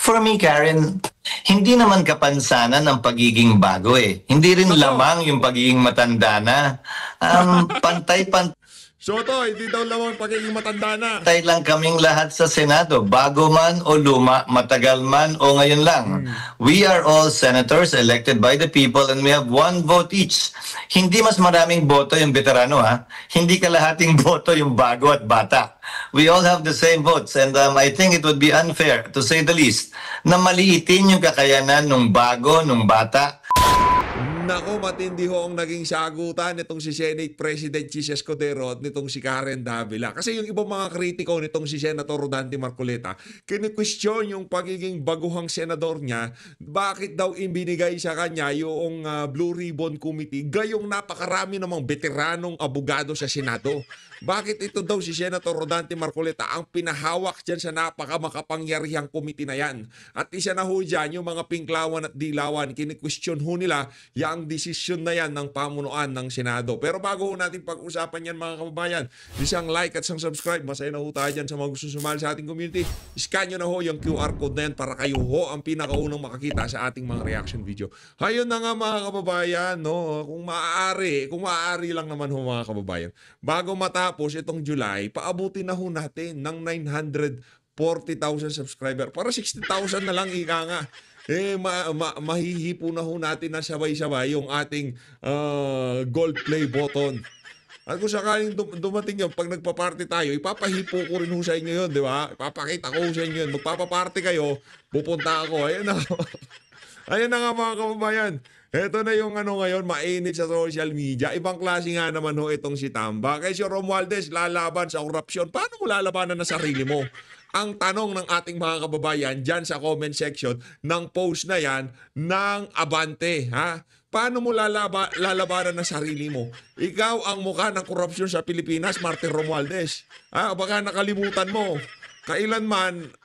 For me, Karen, hindi naman kapansanan ang pagiging bago eh. Hindi rin lamang yung pagiging matanda na. Pantay-pantay Soto, hindi daw lamang pagiging matanda na. lang kaming lahat sa Senado. Bago man o luma, matagal man o ngayon lang. We are all senators elected by the people and we have one vote each. Hindi mas maraming boto yung veterano ha. Hindi kalahating boto yung bago at bata. We all have the same votes and I think it would be unfair, to say the least, na maliitin yung kakayanan nung bago, nung bata. Nako, matindi ho ang naging sagutan nitong si Senate President Chis Escudero at nitong si Karen Davila. Kasi yung ibang mga kritiko nitong si Senator Rodante Marcoleta, kini-question yung pagiging baguhang senador niya, bakit daw ibinigay sa kanya yung Blue Ribbon Committee, gayong napakarami namang veteranong abogado sa Senado. Bakit ito daw si Senator Rodante Marcoleta ang pinahawak dyan sa napakamakapangyarihang committee na yan? At isa na ho dyan, yung mga pinklawan at dilawan, kini-question ho nila yung desisyon na yan ng pamunuan ng Senado. Pero bago ho natin pag-usapan yan mga kababayan, isang like at isang subscribe, masaya na ho tayo dyan sa mga gusto sumali sa ating community. Scan nyo na ho yung QR code na yan para kayo ho ang pinakaunang makakita sa ating mga reaction video. Hayun na nga mga kababayan, no? Kung maaari lang naman ho mga kababayan, bago matapos itong July, paabutin na ho natin ng 940,000 subscriber. Para 60,000 na lang ika nga. Mahihipo na ho natin na sabay-sabay yung ating gold play button. At kung sakaling dumating yun, pag nagpa-party tayo, ipapahipo ko rin ho sa inyo yun, di ba? Ipapakita ko sa inyo yun. Magpapaparty kayo, pupunta ako. Ayun na. Ayun na nga mga kababayan. Ito na yung ngayon, mainit sa social media. Ibang klase nga naman ho itong si Tamba. Kaya si Romualdez, lalaban sa korupsyon. Paano mo lalabanan na sarili mo? Ang tanong ng ating mga kababayan dyan sa comment section ng post na yan ng Abante. Ha? Paano mo lalabanan ng sarili mo? Ikaw ang mukha ng korupsyon sa Pilipinas, Martin Romualdez. Ha? Baka nakalimutan mo. Kailanman,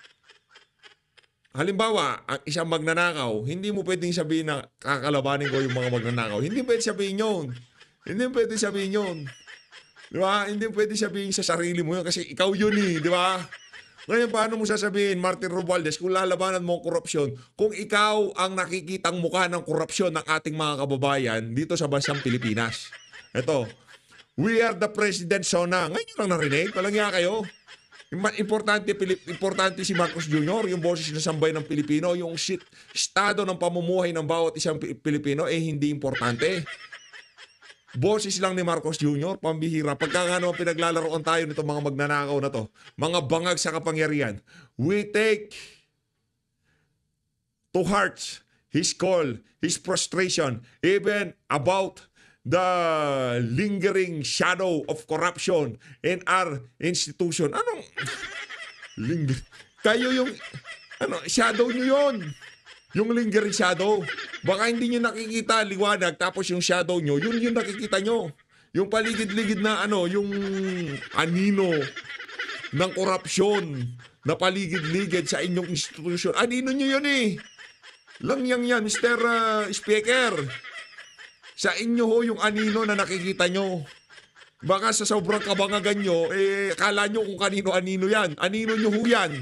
halimbawa, ang isang magnanakaw, hindi mo pwedeng sabihin na kakalabanin ko yung mga magnanakaw. Hindi pwedeng sabihin yun. Hindi pwedeng sabihin yun. Di ba? Hindi pwedeng sabihin sa sarili mo yun kasi ikaw yun eh. Di ba? Ngayon, paano mo sasabihin, Martin Romualdez, kung lalabanan mo ang korupsyon, kung ikaw ang nakikitang mukha ng korupsyon ng ating mga kababayan dito sa bansang Pilipinas? Ito, we are the president, so na. Ngayon nyo lang narinig, palangya kayo. Importante si Marcos Jr., yung boses na sambay ng Pilipino, yung estado ng pamumuhay ng bawat isang Pilipino, hindi importante. Boses lang ni Marcos Jr., pambihira. Pagka nga naman pinaglalaroan tayo nito mga magnanakaw na to, mga bangag sa kapangyarihan, we take to heart his call, his frustration, even about the lingering shadow of corruption in our institution. Anong kayo yung shadow nyo yun. Yung lingering shadow. Baka hindi nyo nakikita liwanag tapos yung shadow nyo, yun yung nakikita nyo. Yung paligid-ligid na yung anino ng korupsyon na paligid-ligid sa inyong institusyon. Anino nyo yun eh. Langyang yan, Mr. Speaker. Sa inyo ho yung anino na nakikita nyo. Baka sa sobrang kabangagan nyo, kala nyo kung kanino-anino yan. Anino nyo ho yan.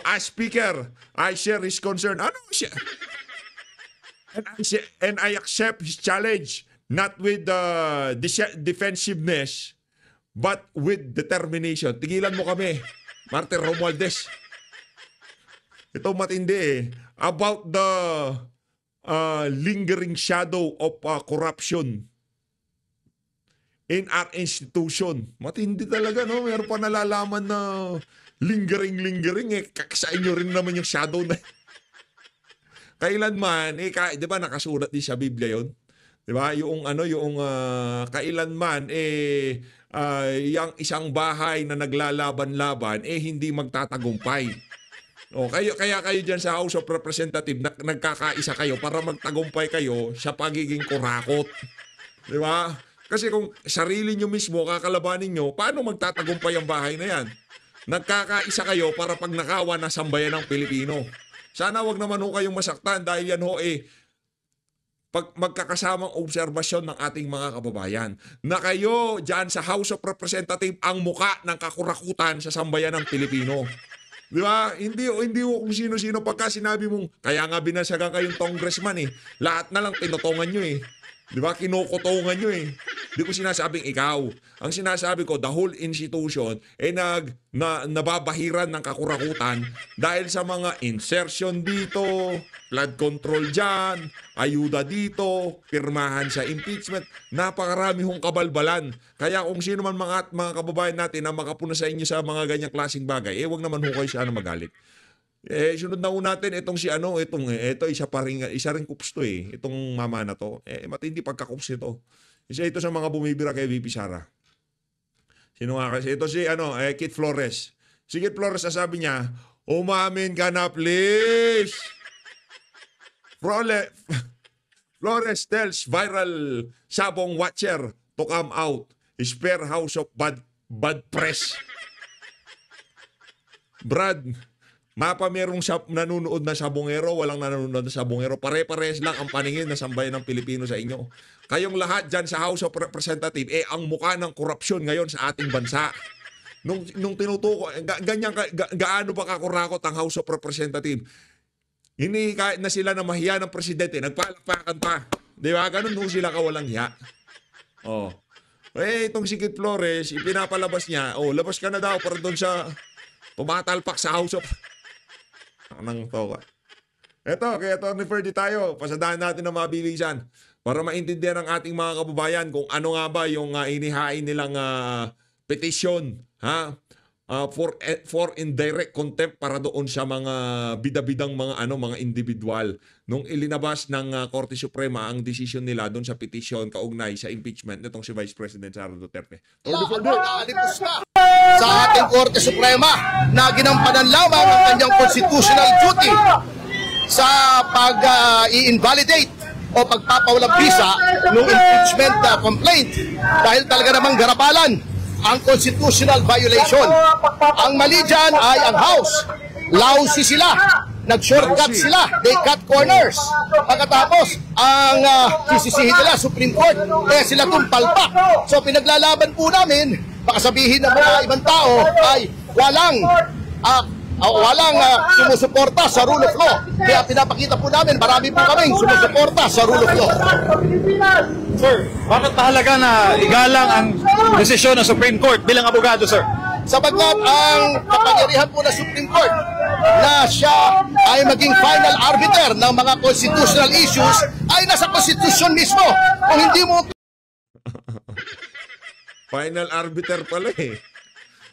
As Speaker, I share his concern. Ano siya? And I accept his challenge, not with defensiveness, but with determination. Tigilan mo kami, Martin Romualdez. Ito matindi about the lingering shadow of corruption in our institution. Matindi talaga, no? Meron pa nalalaman na lingering sa inyo rin naman yung shadow na kailanman di ba nakasulat din sa Biblia yon, di ba, yung kailanman yung isang bahay na naglalaban-laban hindi magtatagumpay. Kaya kayo diyan sa House of Representatives nagkakaisa kayo para magtagumpay kayo sa pagiging kurakot, di ba? Kasi kung sarili nyo mismo kakalabanin nyo, paano magtatagumpay ang bahay na yan? Nagkakaisa kayo para pag nakawa na sambayan ng Pilipino. Sana wag naman ho kayong masaktan dahil yan ho pag magkakasamang obserbasyon ng ating mga kababayan na kayo dyan sa House of Representatives ang muka ng kakurakutan sa sambayan ng Pilipino. Di ba? Hindi kung sino-sino pagka sinabi mong, kaya nga binasyagan kayong congressman eh. Lahat na lang tinutungan nyo eh. Di ba? Kinukutungan nyo eh. Di ko sinasabing ikaw. Ang sinasabi ko, the whole institution nababahiran ng kakurakutan dahil sa mga insertion dito, flood control dyan, ayuda dito, pirmahan sa impeachment. Napakarami hong kabalbalan. Kaya kung sino man mga kababayan natin na makapuna sa inyo sa mga ganyang klaseng bagay, wag naman ho kayo siya na magalit. Sunod na ho natin itong ito isa rin kups to eh. Itong mama na to. Matindi pagkakups nito. Isa ito sa mga bumibira kay VP Sara. Sino nga kasi? Ito si Kit Flores. Si Kit Flores sabi niya, umamin ka na please. Flores tells viral Sabong watcher to come out. Spare house of bad press. Brad, mapa merong nanonood na sabongero, walang nanonood na sabongero. Pare-pares lang ang paningin na sambayan ng Pilipino sa inyo. Kayong lahat dyan sa House of Representatives, ang mukha ng korupsyon ngayon sa ating bansa. Nung tinutuko, gaano ba kakurakot ang House of Representatives? Hindi kahit na sila na mahiya ng presidente, nagpalakpakan pa. Di ba? Ganun nung sila kawalang hiya. Oh. Itong si Kit Flores, ipinapalabas niya, labas ka na daw para doon sa tumatalpak sa House of... Anong toka. Eto, kaya Attorney Ferdy tayo. Pasadahan natin na mabilisan para maintindihan ng ating mga kababayan kung ano nga ba yung inihain nilang petition for indirect contempt para doon sa mga bidabidang mga individual. Nung ilinabas ng Korte Suprema ang desisyon nila doon sa petition kaugnay sa impeachment nitong si Vice President Sara Duterte. Sa ating Korte Suprema na ginampanan lamang ang kanyang constitutional duty sa pag-i-invalidate o pagpapawalang bisa ng impeachment complaint dahil talaga namang garapalan ang constitutional violation. Ang mali dyan ay ang House. Lousy sila. Nag-shortcut sila. They cut corners. Pagkatapos, ang sisisihin nila, Supreme Court, kaya sila tumpalpak. So pinaglalaban po namin, baka sabihin ng mga ibang tao ay walang sumusuporta sa rule of law. Kaya pinapakita po namin, marami po kaming sumusuporta sa rule of law. Sir, bakit mahalaga na igalang ang desisyon ng Supreme Court bilang abogado, sir? Sapagkat ang kapangyarihan po ng Supreme Court na siya ay maging final arbiter ng mga constitutional issues ay nasa Constitution mismo. Kung hindi mo... Final arbiter pala eh.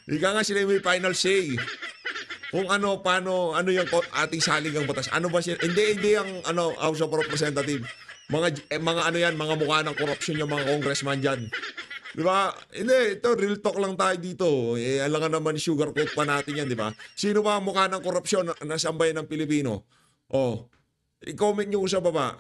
Ika nga sila may final say. Kung paano yung ating saligang batas. Ano ba siya? Hindi ang House of Representatives. Mga mukha ng korupsyon yung mga congressman dyan. Di ba? Hindi, ito, real talk lang tayo dito. Alangan naman sugarcoat pa natin yan, di ba? Sino ba ang mukha ng korupsyon na sambayan ng Pilipino? I-comment nyo sa baba.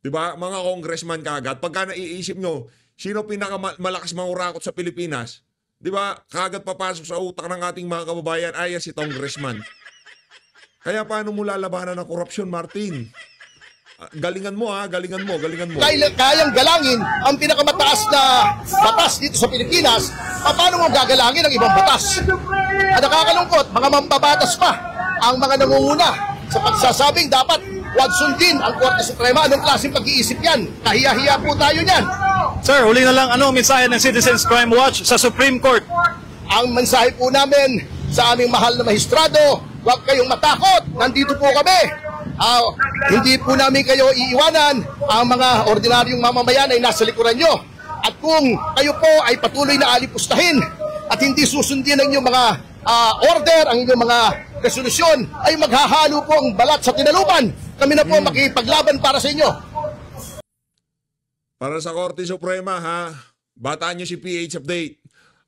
Di ba? Mga congressman kagad. Pagka naiisip nyo, sino pinakamalakas mangurakot sa Pilipinas? Di ba? Kagad papasok sa utak ng ating mga kababayan, ay si congressman. Kaya paano mo lalabanan ng korupsyon, Martin? Galingan mo. Kayang galangin ang pinakamataas na batas dito sa Pilipinas, paano mo gagalangin ang ibang batas? At nakakalungkot, mga mambabatas pa ang mga nangunguna sa pagsasabing dapat wag sundin ang Korte Suprema. Anong klaseng pag-iisip yan? Kahiya-hiya po tayo niyan. Sir, huli na lang, ano ang mensahe ng Citizens Crime Watch sa Supreme Court? Ang mensahe po namin sa aming mahal na mahistrado, huwag kayong matakot. Nandito po kami. Hindi po namin kayo iiwanan. Ang mga ordinaryong mamamayan ay nasa likuran nyo. At kung kayo po ay patuloy na alipustahin at hindi susundin ang inyong mga order, ang inyong mga resolusyon, ay maghahalo po ang balat sa tinalupan. Kami na po makipaglaban para sa inyo. Para sa Korte Suprema, bataan nyo si PH Update.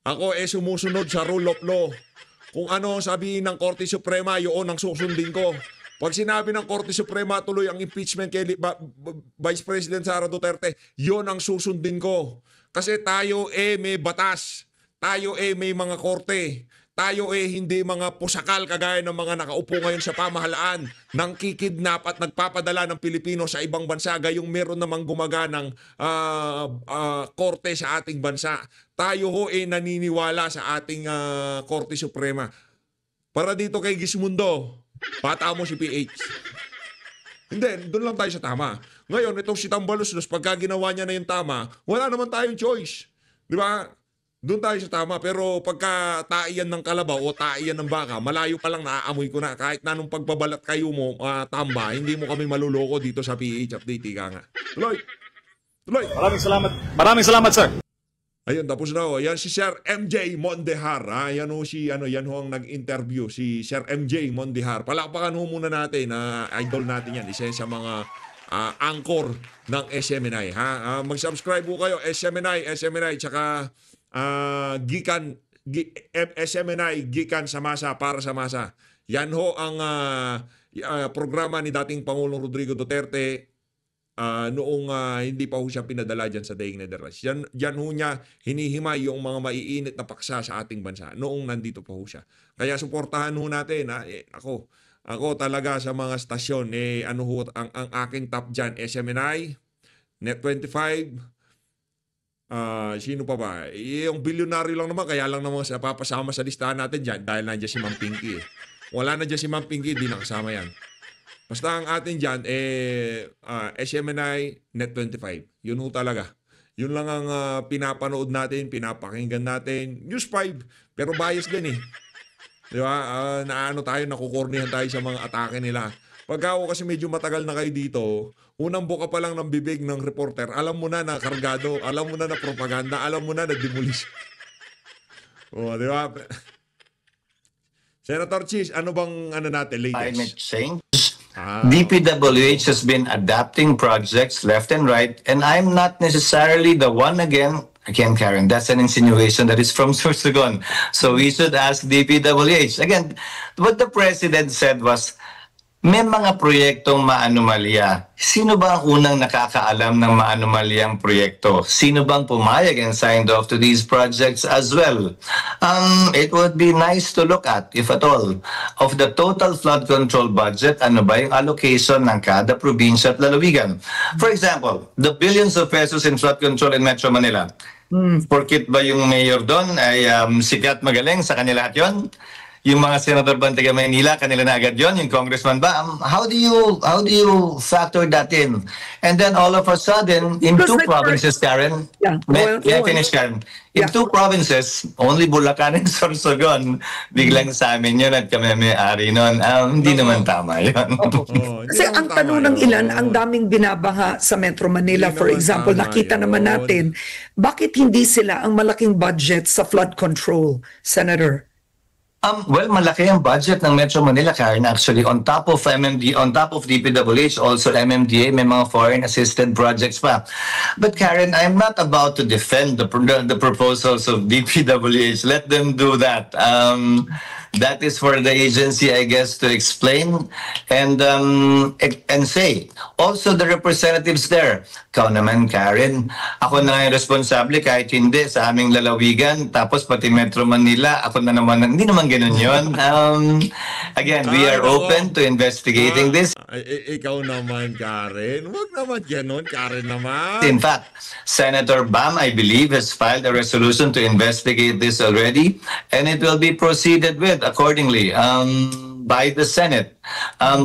Ako sumusunod sa rule of law. Kung ano sabihin ng Korte Suprema, yun ang susundin ko. Pag sinabi ng Korte Suprema tuloy ang impeachment kay Vice President Sara Duterte, yun ang susundin ko. Kasi tayo may batas. Tayo may mga korte. Tayo hindi mga pusakal kagaya ng mga nakaupo ngayon sa pamahalaan nang kikidnap at nagpapadala ng Pilipino sa ibang bansa gayong meron namang gumaganang korte sa ating bansa. Tayo naniniwala sa ating Korte Suprema. para dito kay Gismundo, bata mo si PH. Hindi, doon lang tayo sa tama. Ngayon, itong si Tambaluslos, pagka ginawa niya na yung tama, wala naman tayong choice. Di ba? Doon tayo sa tama. Pero pagka taiyan ng kalabaw o taiyan ng baka, malayo pa lang naaamoy ko na. Kahit na nung pagbabalat kayo mo, tamba, hindi mo kami maluloko dito sa PH Update. Ika nga. Tuloy! Tuloy! Maraming salamat. Maraming salamat, sir. Ayun, tapos na ho. Yan si Sir MJ Mondehar. Yan ho yan ho ang nag-interview, si Sir MJ Mondehar. Palakpakan ho muna natin, idol natin yan. Isa sa mga anchor ng SMNI. Mag-subscribe ho kayo, SMNI, tsaka SMNI, Gikan sa Masa, para sa Masa. Yan ho ang programa ni dating Pangulong Rodrigo Duterte noong hindi pa ho siya pinadala dyan sa Daing Netherlands. Yan ho niya hinihimay yung mga maiinit na paksa sa ating bansa noong nandito pa ho siya. Kaya suportahan ho natin. Ako talaga sa mga stasyon, ang aking top dyan, SMNI, Net25, sino pa ba? Yung bilyonaryo lang naman, kaya lang naman papasama sa listahan natin dyan dahil nandiyan si Ma'am Pinky. Wala na dyan si Ma'am Pinky, di nakasama yan. Basta ang atin dyan, SMNI, Net25. Yun ho talaga. Yun lang ang pinapanood natin, pinapakinggan natin. News 5, pero bias din eh. Di ba? Nakukornihan tayo sa mga atake nila. Pagka ako kasi medyo matagal na kayo dito, unang buka pa lang ng bibig ng reporter, alam mo na kargado, alam mo na propaganda, alam mo na demolish. Di ba? Senator Cheese, ano bang natin latest? Climate change. DPWH has been adapting projects left and right, and I'm not necessarily the one again, Karen, that's an insinuation that is from Sorsogon. So we should ask DPWH. Again, what the President said was, may mga proyektong maanomalya. Sino ba ang unang nakakaalam ng maanomalyang proyekto? Sino bang pumayag and signed off to these projects as well? It would be nice to look at, if at all, of the total flood control budget, ano ba yung allocation ng kada probinsya at lalawigan? For example, the billions of pesos in flood control in Metro Manila. Porkit ba yung mayor doon ay sikat magaling sa kanila at yun? Yung mga senador ba taga Maynila, kanila na agad yun? Yung congressman ba? How do you factor that in? And then all of a sudden, in two provinces, Karen, may I finish, Karen? In two provinces, only Bulacan and Sorsogon, biglang sa amin yun at kami may-ari nun. Hindi naman tama yun. Kasi ang tanong ng ilan, ang daming binabaha sa Metro Manila, for example, nakita naman natin, bakit hindi sila ang malaking budget sa flood control, Senator? Well, malaki ang budget ng Metro Manila, Karen. Actually, on top of DPWH, also MMDA, may mga foreign assisted projects pa. But Karen, I'm not about to defend the proposals of DPWH. Let them do that. That is for the agency, I guess, to explain and say. Also, the representatives there. Ikaw naman, Karen. Ako na yung responsable kahit hindi sa aming lalawigan. Tapos pati Metro Manila, ako na naman. Hindi naman ganun yun. Again, we are open to investigating this. Ikaw naman, Karen. Huwag naman ganun, Karen naman. In fact, Senator Bam, I believe, has filed a resolution to investigate this already, and it will be proceeded with accordingly by the Senate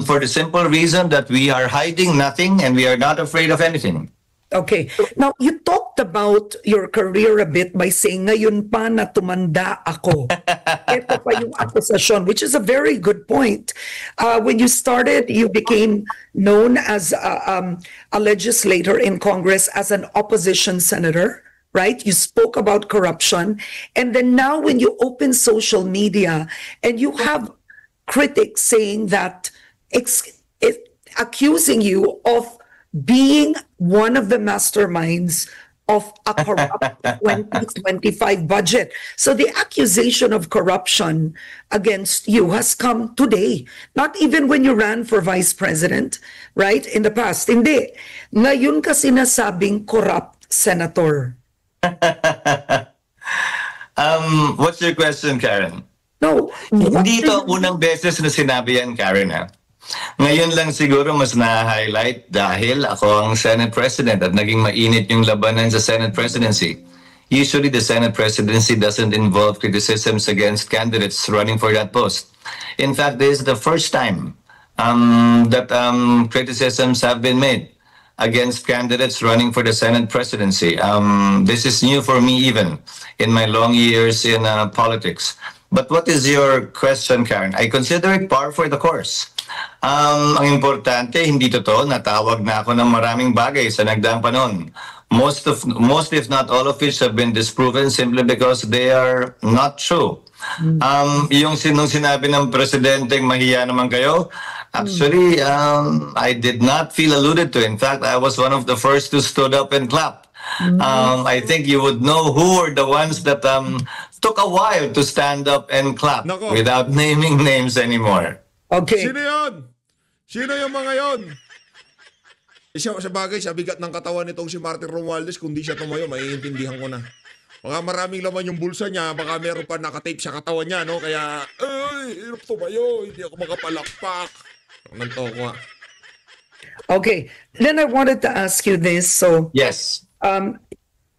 for the simple reason that we are hiding nothing and we are not afraid of anything. Okay. Now, you talked about your career a bit by saying, ngayon pa na tumanda ako. Ito pa yung akusasyon, which is a very good point. When you started, you became known as a legislator in Congress, as an opposition senator, right? You spoke about corruption. And then now when you open social media and you have critics saying that, accusing you of being one of the masterminds of a corrupt 2025 budget. So the accusation of corruption against you has come today. Not even when you ran for vice president, right? In the past. Hindi. Ngayon ka sinasabing corrupt senator. What's your question, Karen? No. Hindi ito unang beses na sinabi yan, Karen, ha? Ngayon lang siguro mas na-highlight dahil ako ang Senate President at naging mainit yung labanan sa Senate Presidency. Usually, the Senate Presidency doesn't involve criticisms against candidates running for that post. In fact, this is the first time that criticisms have been made against candidates running for the Senate presidency. This is new for me even in my long years in politics. But what is your question, Karen? I consider it par for the course. Ang importante, hindi totoo, natawag na ako ng maraming bagay sa nagdaang panahon. Most if not all of which have been disproven simply because they are not true. Yung nung sinabi ng presidente, mahiya naman kayo, actually, I did not feel alluded to. In fact, I was one of the first to stood up and clap. I think you would know who were the ones that took a while to stand up and clap without naming names anymore. Okay. Sino yun? Sino yung mga yun? Sa bagay, sa bigat ng katawan nitong si Martin Romualdez, kung di siya tumayo, maiintindihan ko na. Baka maraming laman yung bulsa niya, baka meron pa nakatape sa katawan niya, no? Kaya, hirap tumayo, hindi ako makapalakpak. Nanto ko. Okay. Then I wanted to ask you this. So, Yes.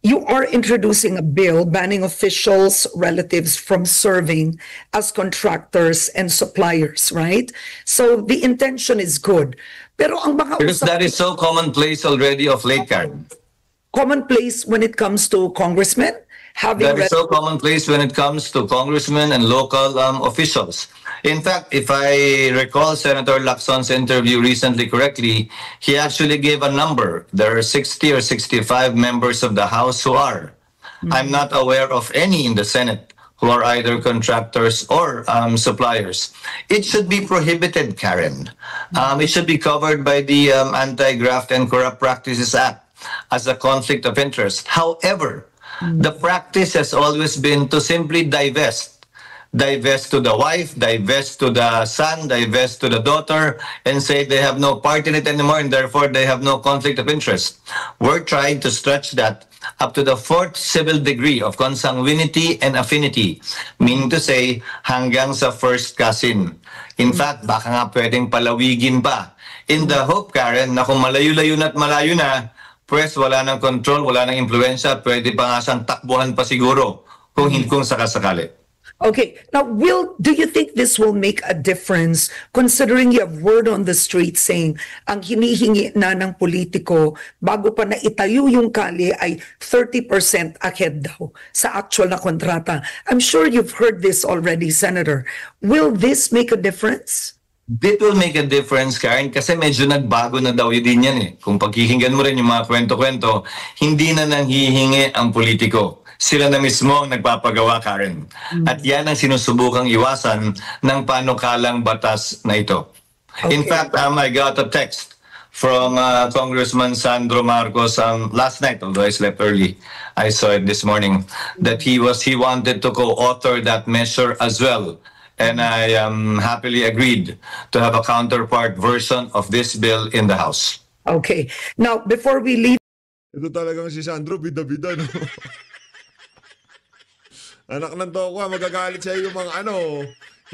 you are introducing a bill banning officials' relatives from serving as contractors and suppliers, right? So the intention is good. Pero ang mga Because that is so commonplace already of late, Karen. commonplace when it comes to congressmen having That is so commonplace when it comes to congressmen and local officials. In fact, if I recall Senator Lacson's interview recently correctly, he actually gave a number. There are 60 or 65 members of the House who are. I'm not aware of any in the Senate who are either contractors or suppliers. It should be prohibited, Karen. It should be covered by the Anti-Graft and Corrupt Practices Act as a conflict of interest. However, the practice has always been to simply divest to the wife, divest to the son, divest to the daughter, and say they have no part in it anymore and therefore they have no conflict of interest. We're trying to stretch that up to the fourth civil degree of consanguinity and affinity, meaning to say hanggang sa first cousin. In fact, baka nga pwedeng palawigin pa. In the hope, Karen, na kung malayo-layo na't malayo na, pues wala ng control, wala ng impluensya, pwede pa nga siyang takbuhan pa siguro kung sakasakali. Okay. Now, do you think this will make a difference considering you have word on the street saying ang hinihingi na ng politiko bago pa na itayo yung kali ay 30% ahead daw sa actual na kontrata? I'm sure you've heard this already, Senator. Will this make a difference? It will make a difference, Karen, kasi medyo nagbago na daw din yan eh. Kung pagkikinggan mo rin yung mga kwento-kwento, hindi na nanghihingi ang politiko. Sila na mismo ang nagpapagawa, Karen. At yan ang sinusubukang iwasan ng panukalang batas na ito. Okay. In fact, I got a text from Congressman Sandro Marcos last night, although I slept early. I saw it this morning, that he wanted to co-author that measure as well. And I happily agreed to have a counterpart version of this bill in the House. Okay. Now, before we leave, Ito talagang si Sandro, bida-bida, no? Anak ng toko, magagalit sa iyo yung mga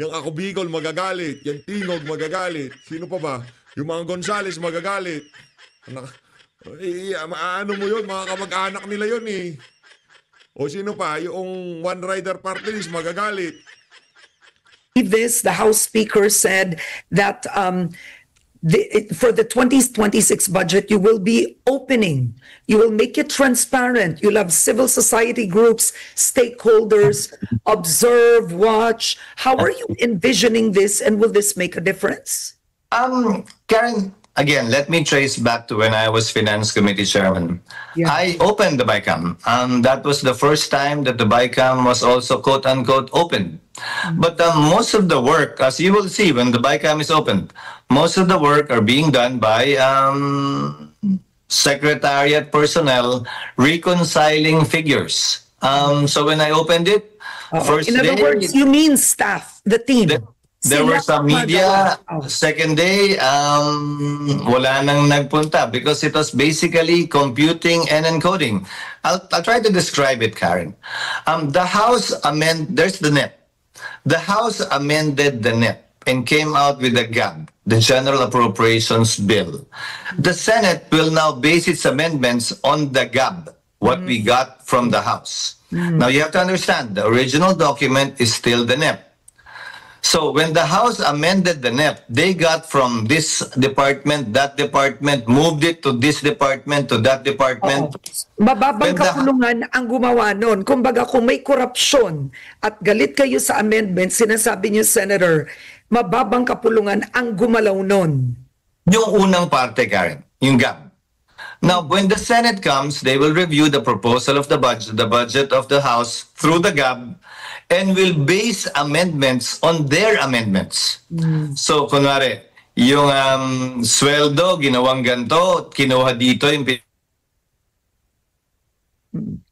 yung Ako Bicol magagalit, yung Tingog magagalit, sino pa ba? Yung mga Gonzales magagalit. Ano mo yun, mga kamag-anak nila yun eh. O sino pa, yung One Rider Party List magagalit. this, the House Speaker said that for the 2026 budget, you will be opening, you will make it transparent. You'll have civil society groups, stakeholders, observe, watch. How are you envisioning this, and will this make a difference? Karen, again, let me trace back to when I was Finance Committee Chairman. Yeah. I opened the BICAM. That was the first time that the BICAM was also quote-unquote opened. But most of the work, as you will see when the BICAM is opened, most of the work are being done by secretariat personnel reconciling figures. So when I opened it, first In other day, words, you mean staff, the team. there were some media. Second day, wala nang nagpunta because it was basically computing and encoding. I'll try to describe it, Karen. The House there's the NEP. The House amended the NEP and came out with the GAB, the General Appropriations Bill. The Senate will now base its amendments on the GAB, what we got from the House. Now you have to understand, the original document is still the NEP. So when the House amended the NEP, they got from this department, that department, moved it to this department, to that department. Mababang When the- kapulungan ang gumawa nun. Kumbaga, kung may korupsyon at galit kayo sa amendment, sinasabi niyo, Senator, mababang kapulungan ang gumalaw nun. Yung unang parte, Karen, yung GAB. Now, when the Senate comes, they will review the proposal of the budget of the House through the GAB, and will base amendments on their amendments. So, kunwari, yung sweldo, ginawang ganito, kinuha dito yung...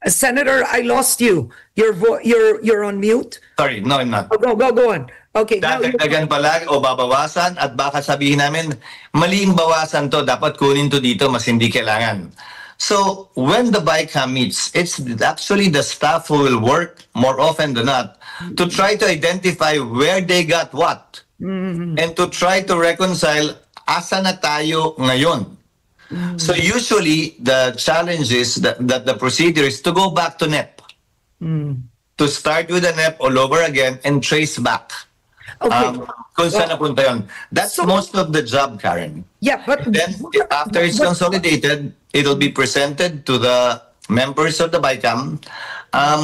Senator, I lost you. You're on mute? Sorry, no, I'm not. Oh, go on. Okay. now you- Dadagdagan pala o babawasan at baka sabihin namin, maling bawasan to, dapat kunin to dito, mas hindi kailangan. So, when the BICAM meets, it's actually the staff who will work more often than not to try to identify where they got what and to try to reconcile asa na tayo ngayon. So usually, the challenge is that the procedure is to go back to NEP. To start with the NEP all over again and trace back. Okay. Kung saan napunta yun. That's So- most of the job, Karen. Yeah, but... Then, after it's consolidated, it'll be presented to the members of the BICAM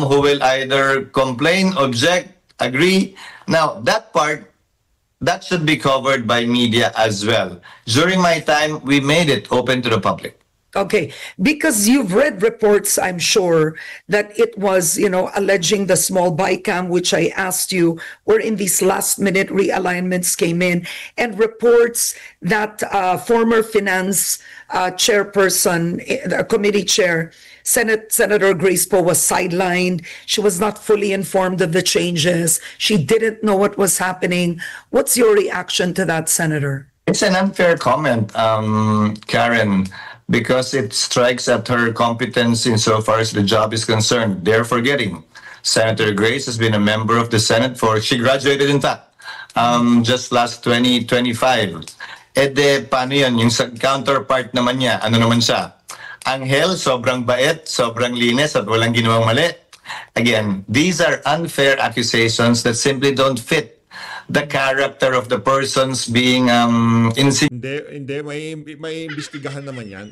who will either complain, object, agree. Now, that part, that should be covered by media as well. During my time, we made it open to the public. Okay, because you've read reports, I'm sure, that it was, alleging the small BICAM, which I asked you, wherein these last-minute realignments came in, and reports that former finance chairperson, committee chair, Senator Grace Poe was sidelined. She was not fully informed of the changes. She didn't know what was happening. What's your reaction to that, Senator? It's an unfair comment, Karen, because it strikes at her competence insofar as the job is concerned. They're forgetting. Senator Grace has been a member of the Senate she graduated in fact, just last 2025. Paano yun? Yung counterpart naman niya, ano naman siya? Anghel, sobrang bait, sobrang linis at walang ginawang mali. Again, these are unfair accusations that simply don't fit the character of the persons being Hindi, may imbestigahan naman yan.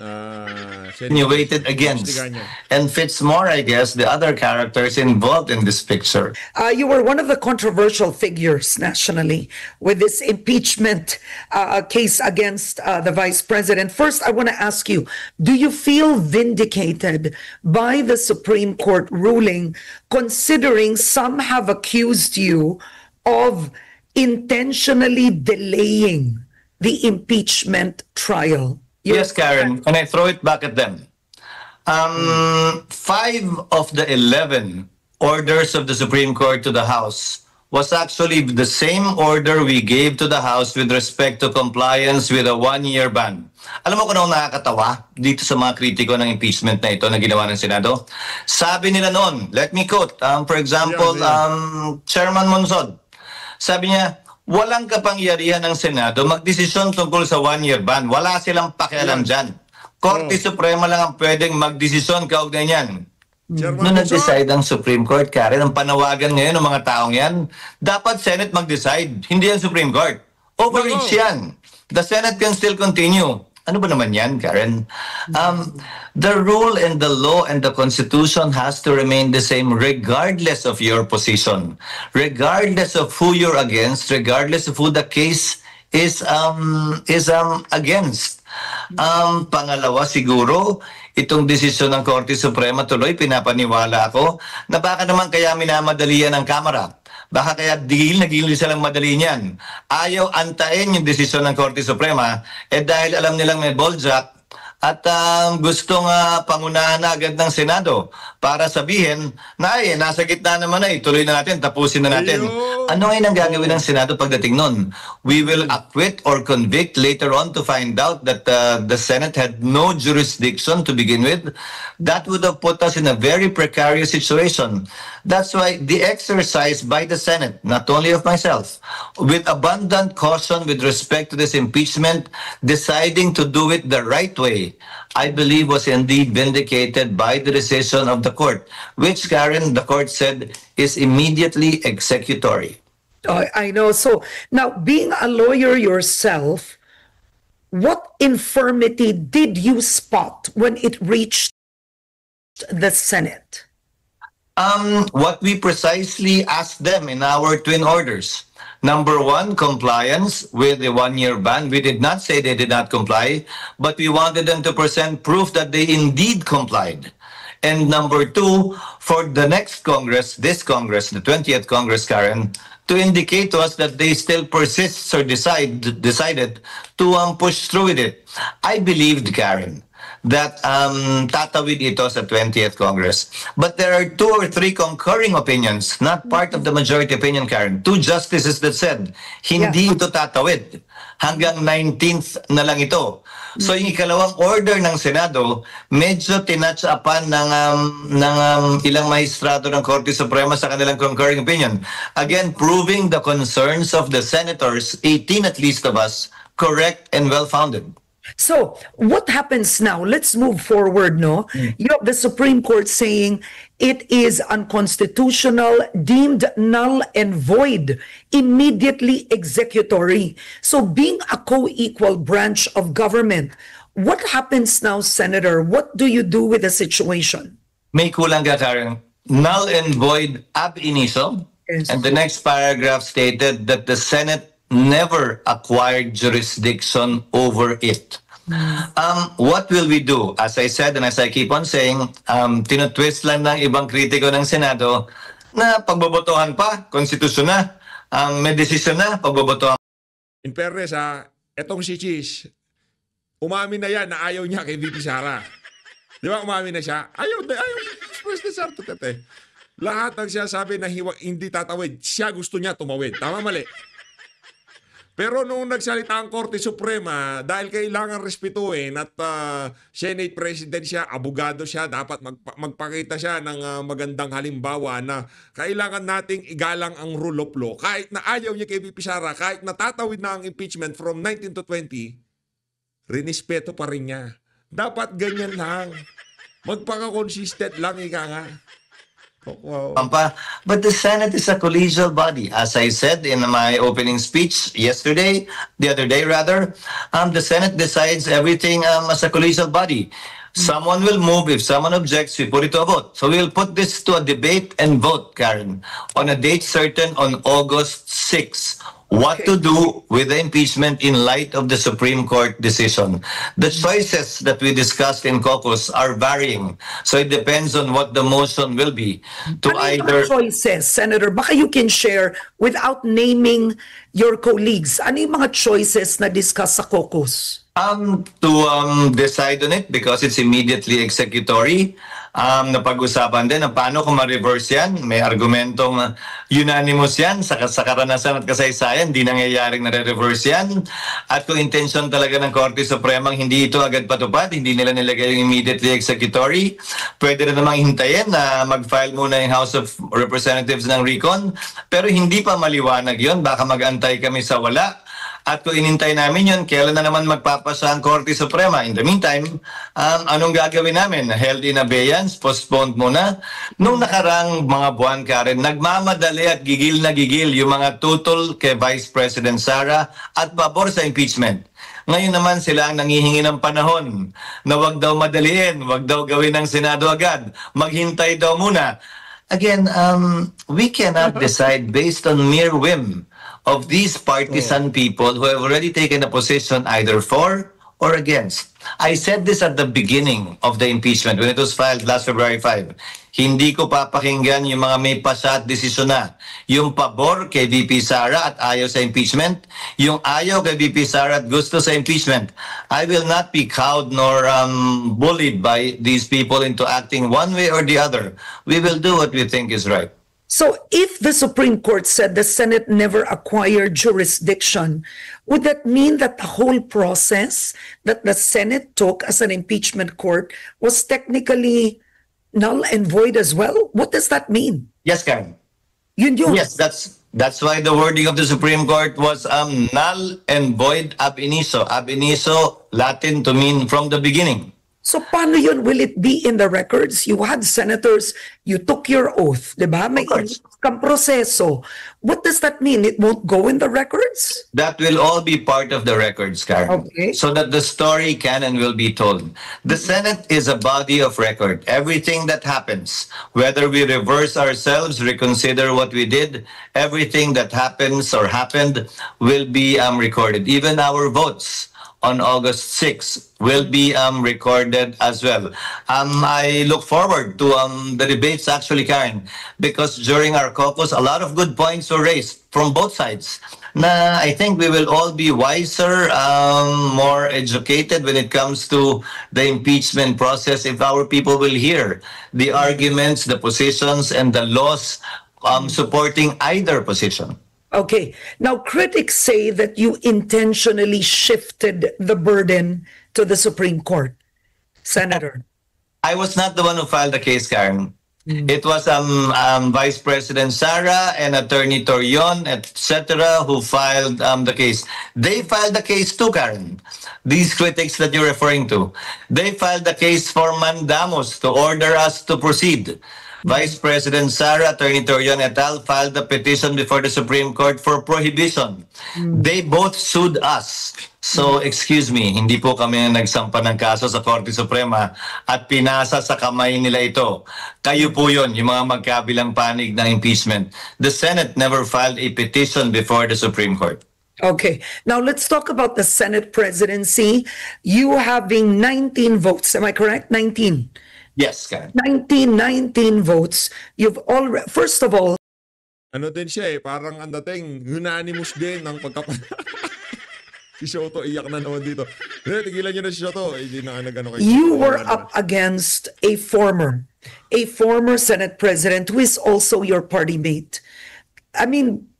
insinuated against, Imbestigahan yan. and fits more, I guess, the other characters involved in this picture. You were one of the controversial figures nationally with this impeachment case against the vice president. First, I want to ask you, do you feel vindicated by the Supreme Court ruling, considering some have accused you of intentionally delaying the impeachment trial? Yes, Karen, and I throw it back at them. 5 of the 11 orders of the Supreme Court to the House was actually the same order we gave to the House with respect to compliance with a 1-year ban. Alam mo kung ano nakakatawa dito sa mga kritiko ng impeachment na ito na ginawa ng Senado? Sabi nila noon, let me quote, for example, Chairman Monsod, sabi niya, walang kapangyarihan ng Senado magdesisyon tungkol sa 1-year ban. Wala silang pakialam dyan. Korte Suprema lang ang pwedeng magdesisyon kaugnay niyan. Nung nag-decide ang Supreme Court, Karen, ang panawagan ngayon ng mga taong yan, dapat Senate mag-decide, hindi ang Supreme Court. Overreach yan. The Senate can still continue. Ano ba naman yan, Karen? The rule and the law and the Constitution has to remain the same regardless of your position, regardless of who you're against, regardless of who the case is against. Pangalawa, siguro, itong desisyon ng Korte Suprema tuloy, pinapaniwala ako na baka naman kaya minamadalian ng Kamara. Baka kaya nagigil silang madali niyan. Ayaw antayin yung desisyon ng Korte Suprema dahil alam nilang may balljack at gustong pangunahan na agad ng Senado para sabihin na nasa gitna naman tuloy na natin, tapusin na natin. Ano ay nang gagawin ng Senado pagdating nun? We will acquit or convict later on to find out that the Senate had no jurisdiction to begin with. That would have put us in a very precarious situation. That's why the exercise by the Senate, not only of myself, with abundant caution with respect to this impeachment, deciding to do it the right way, I believe was indeed vindicated by the decision of the court, which, Karen, the court said is immediately executory. I know. So now, being a lawyer yourself, what infirmity did you spot when it reached the Senate? What we precisely asked them in our twin orders. Number one, compliance with the one-year ban. We did not say they did not comply, but we wanted them to present proof that they indeed complied. And number two, for the next Congress, this Congress, the 20th Congress, Karen, to indicate to us that they still persist or decided to push through with it. I believed, Karen, that tatawid ito sa 20th Congress. But there are 2 or 3 concurring opinions, not part of the majority opinion, Karen. 2 justices that said, hindi ito tatawid. Hanggang 19th na lang ito. So yung ikalawang order ng Senado, medyo tinatch-upan ng ilang maestrado ng Korte Suprema sa kanilang concurring opinion. Again, proving the concerns of the senators, 18 at least of us, correct and well-founded. So, what happens now? Let's move forward, no? You have the Supreme Court saying it is unconstitutional, deemed null and void, immediately executory. So, being a co-equal branch of government, what happens now, Senator? What do you do with the situation? May kulang ka, Karen. Null and void ab initio. Yes. And the next paragraph stated that the Senate never acquired jurisdiction over it. What will we do? As I said and as I keep on saying, tinutwist lang ng ibang kritiko ng Senado na pagbobotohan pa, konstitusyon na, may desisyon na, pagbobotohan. In fairness etong si Chis, umamin na yan na ayaw niya kay VP Sara. Di ba umamin na siya? Ayaw. President Sara Duterte. Lahat ng siya sabi na hindi tatawid, siya gusto niya tumawid. Tama mali? Pero nung nagsalita ang Korte Suprema, dahil kailangan respetuhin at Senate President siya, abogado siya, dapat magpakita siya ng magandang halimbawa na kailangan nating igalang ang rule of law. Kahit na ayaw niya kay VP Sara, kahit natatawid na ang impeachment from 19 to 20, rinispeto pa rin niya. Dapat ganyan lang. Magpaka-consistent lang, ika nga. Wow. But the Senate is a collegial body. As I said in my opening speech the other day, the Senate decides everything as a collegial body. Someone will move. If someone objects, we put it to a vote. So we'll put this to a debate and vote, Karen, on a date certain on August 6. What to do with the impeachment in light of the Supreme Court decision. The choices that we discussed in caucus are varying. So it depends on what the motion will be. To Ano yung either mga choices, Senator? Baka you can share without naming your colleagues. Ano yung mga choices na discuss sa caucus? To decide on it because it's immediately executory. Napag-usapan din na paano kung ma-reverse yan. May argumentong unanimous yan sa karanasan at kasaysayan. Hindi nangyayaring nare-reverse yan. At kung intention talaga ng Korte Supremang hindi ito agad patupad, hindi nila nilagay yung immediately executory, pwede rin namang hintayin na mag-file muna yung House of Representatives ng recon. Pero hindi pa maliwanag yun. Baka mag-antay kami sa wala. At kung inintay namin yun, kailan na naman magpapasa ang Korte Suprema? In the meantime, anong gagawin namin? Held in abeyance, postponed muna. Nung nakarang mga buwan, Karen, nagmamadali at gigil na gigil yung mga tutol kay Vice President Sara at pabor sa impeachment. Ngayon naman sila ang nangihingi ng panahon na wag daw madaliin, wag daw gawin ng Senado agad, maghintay daw muna. Again, we cannot decide based on mere whim of these partisan people who have already taken a position either for or against. I said this at the beginning of the impeachment when it was filed last February 5. Hindi ko papakinggan yung mga may pasa at desisyon na. Yung pabor kay VP Sara at ayaw sa impeachment, yung ayaw kay VP Sara at gusto sa impeachment. I will not be cowed nor bullied by these people into acting one way or the other. We will do what we think is right. So if the Supreme Court said the Senate never acquired jurisdiction, would that mean that the whole process that the Senate took as an impeachment court was technically null and void as well? What does that mean? Yes, Karen. Yun. Yes, that's why the wording of the Supreme Court was null and void ab initio. Ab initio, Latin to mean from the beginning. So paano yun? Will it be in the records? You had senators, you took your oath, di ba? May kang proseso. What does that mean? It won't go in the records? That will all be part of the records, Karen. Okay. So that the story can and will be told. The Senate is a body of record. Everything that happens, whether we reverse ourselves, reconsider what we did, everything that happens or happened will be recorded. Even our votes on August 6 will be recorded as well. I look forward to the debates actually, Karen, because during our caucus, a lot of good points were raised from both sides. Na I think we will all be wiser, more educated when it comes to the impeachment process if our people will hear the arguments, the positions, and the laws supporting either position. Okay. Now, critics say that you intentionally shifted the burden to the Supreme Court, Senator. I was not the one who filed the case, Karen. It was Vice President Sara and Attorney Torion, etc., who filed the case. They filed the case too, Karen. These critics that you're referring to. They filed the case for mandamus to order us to proceed. Vice President Sara, Attorney Torion et al. Filed a petition before the Supreme Court for prohibition. They both sued us. So, excuse me, hindi po kami nagsampa ng kaso sa Korte Suprema at pinasa sa kamay nila ito. Kayo po yun, yung mga magkabilang panig ng impeachment. The Senate never filed a petition before the Supreme Court. Okay. Now, let's talk about the Senate presidency. You having 19 votes, am I correct? 19. Yes, Karen. 19 votes. You've already, first of all, Ano din siya parang ang dating, unanimous din ng Si Soto, iyak na naman dito. Tigilan nyo na si Soto. Hindi na nag-ano kayo. you were up against a former Senate president who is also your party mate. I mean,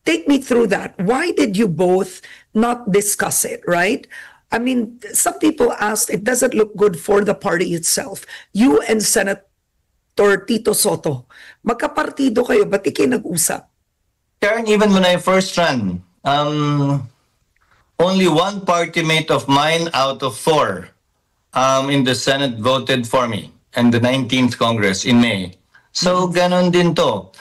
take me through that. Why did you both not discuss it, right? I mean, some people asked, it doesn't look good for the party itself. You and Senator Tito Soto, magkapartido kayo, ba't ikay nag-usap? Karen, even when I first ran, only one party mate of mine out of 4 in the Senate voted for me in the 19th Congress in May. So, ganon din to.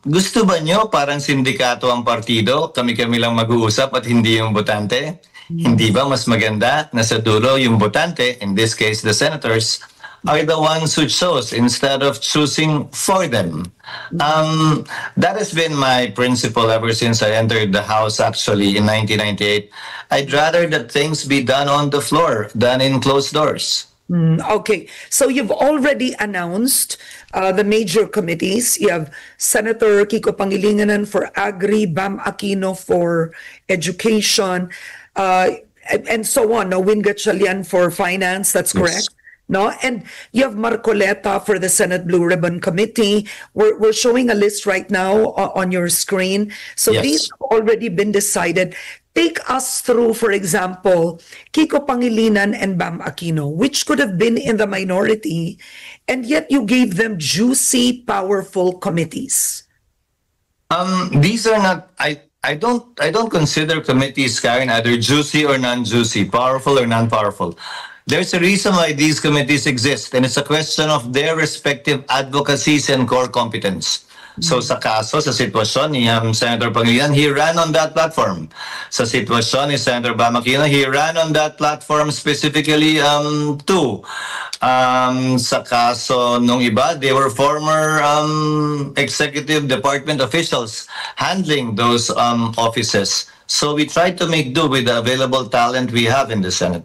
Gusto ba nyo parang sindikato ang partido? Kami-kami lang mag-uusap at hindi yung botante? Hindi ba mas maganda na sa dulo yung botante, in this case the senators, are the ones who chose instead of choosing for them? That has been my principle ever since I entered the House actually in 1998. I'd rather that things be done on the floor than in closed doors. Okay, so you've already announced the major committees. You have Senator Kiko Pangilinan for Agri, Bam Aquino for Education, and so on. No, Win Gatchalian for Finance, that's correct. No, and you have Marcoleta for the Senate Blue Ribbon Committee. We're showing a list right now on your screen. So Yes. these have already been decided. Take us through, for example, Kiko Pangilinan and Bam Aquino, which could have been in the minority, and yet you gave them juicy, powerful committees. These are not. I don't consider committees, Karen, either juicy or non-juicy, powerful or non-powerful. There's a reason why these committees exist, and it's a question of their respective advocacies and core competence. So sa kaso, sa sitwasyon ni Senator Pangilinan, he ran on that platform. Sa sitwasyon ni Senator Bam Aquino, he ran on that platform specifically too. Sa kaso nung iba, they were former executive department officials handling those offices. So we tried to make do with the available talent we have in the Senate.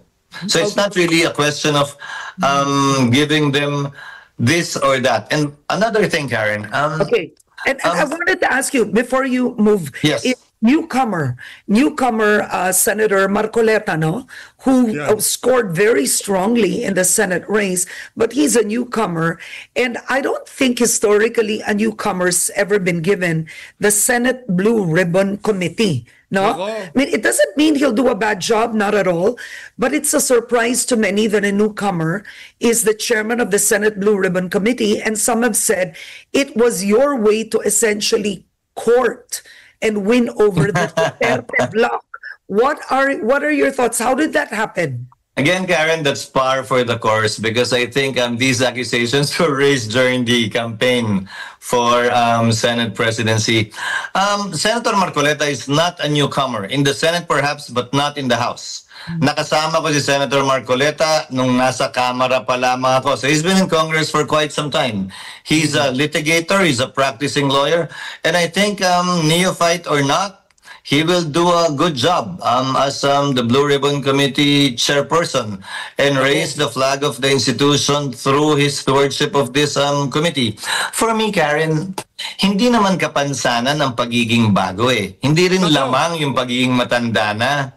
So it's not really a question of giving them this or that. And another thing, Karen. Okay. And I wanted to ask you, before you move, Yes. if newcomer Senator Marcoleta, no, who scored very strongly in the Senate race, but he's a newcomer, and I don't think historically a newcomer's ever been given the Senate Blue Ribbon Committee. No, I mean, it doesn't mean he'll do a bad job, not at all, but it's a surprise to many that a newcomer is the chairman of the Senate Blue Ribbon Committee, and some have said it was your way to essentially court and win over the Duterte bloc. What are your thoughts? How did that happen? Again, Karen, that's par for the course because I think these accusations were raised during the campaign for Senate presidency. Senator Marcoleta is not a newcomer in the Senate perhaps, but not in the House. Nakasama ko si Senator Marcoleta nung nasa Kamara pa lamang ako. So he's been in Congress for quite some time. He's a litigator, he's a practicing lawyer, and I think neophyte or not, he will do a good job as the Blue Ribbon Committee chairperson and raise the flag of the institution through his stewardship of this committee. For me, Karen, hindi naman kapansanan ang pagiging bago eh. Hindi rin lamang yung pagiging matanda na.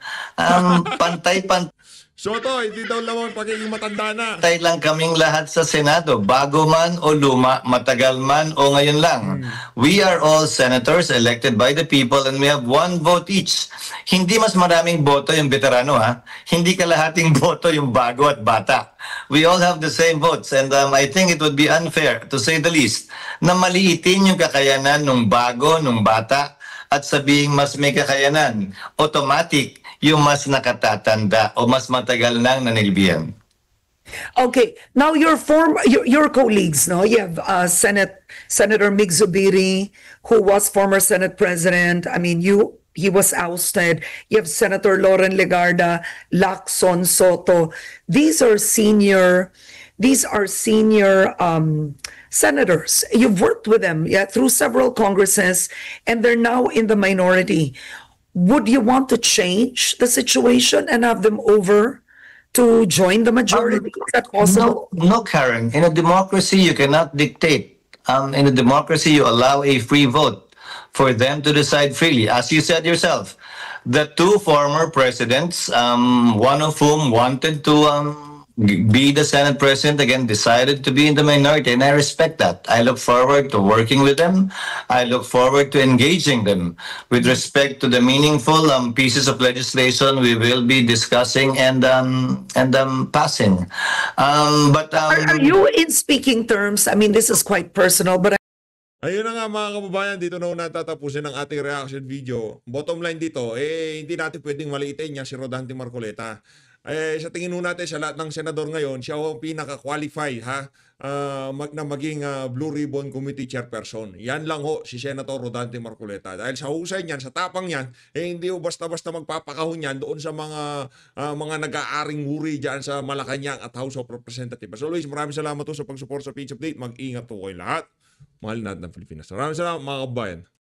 Pantay-pantay Soto, hindi daw lamang pagiging matanda na. lang kaming lahat sa Senado. Bago man o luma, matagal man o ngayon lang. We are all senators elected by the people and we have one vote each. Hindi mas maraming boto yung veterano ha. Hindi kalahating boto yung bago at bata. We all have the same votes and I think it would be unfair, to say the least, na maliitin yung kakayanan ng bago, ng bata at sabihing mas may kakayanan. Automatic yung mas nakatatanda o mas matagal nang nanilbihan. Okay, now your colleagues, no? You have Senator Mig Zubiri, who was former Senate President. I mean, he was ousted. You have Senator Loren Legarda, Lacson Soto. These are senior senators. You've worked with them, through several Congresses, and they're now in the minority. Would you want to change the situation and have them over to join the majority? Is that possible? No, Karen. In a democracy, you cannot dictate. In a democracy, you allow a free vote for them to decide freely. As you said yourself, the two former presidents, one of whom wanted to be the Senate President again, decided to be in the minority, and I respect that. I look forward to working with them. I look forward to engaging them with respect to the meaningful pieces of legislation we will be discussing and passing. Are you in speaking terms? I mean, this is quite personal, but Ayun na nga mga kababayan, dito na natatapusin ang ating reaction video. Bottom line dito, hindi natin pwedeng maliitin niya si Rodante Marcoleta. Sa tingin nun natin sa lahat ng senador ngayon, siya ang pinaka-qualified na maging Blue Ribbon Committee Chairperson. Yan lang ho si Senator Rodante Marcoleta. Dahil sa husay niyan, sa tapang niyan, hindi ho basta-basta magpapakahon yan doon sa mga nag-aaring wuri dyan sa Malacanang at House of Representatives. As always, maraming salamat po sa pag-support sa Page Update. Mag-ingat po kayo lahat. Mahal natin ng Pilipinas. Maraming salamat mga kababayan.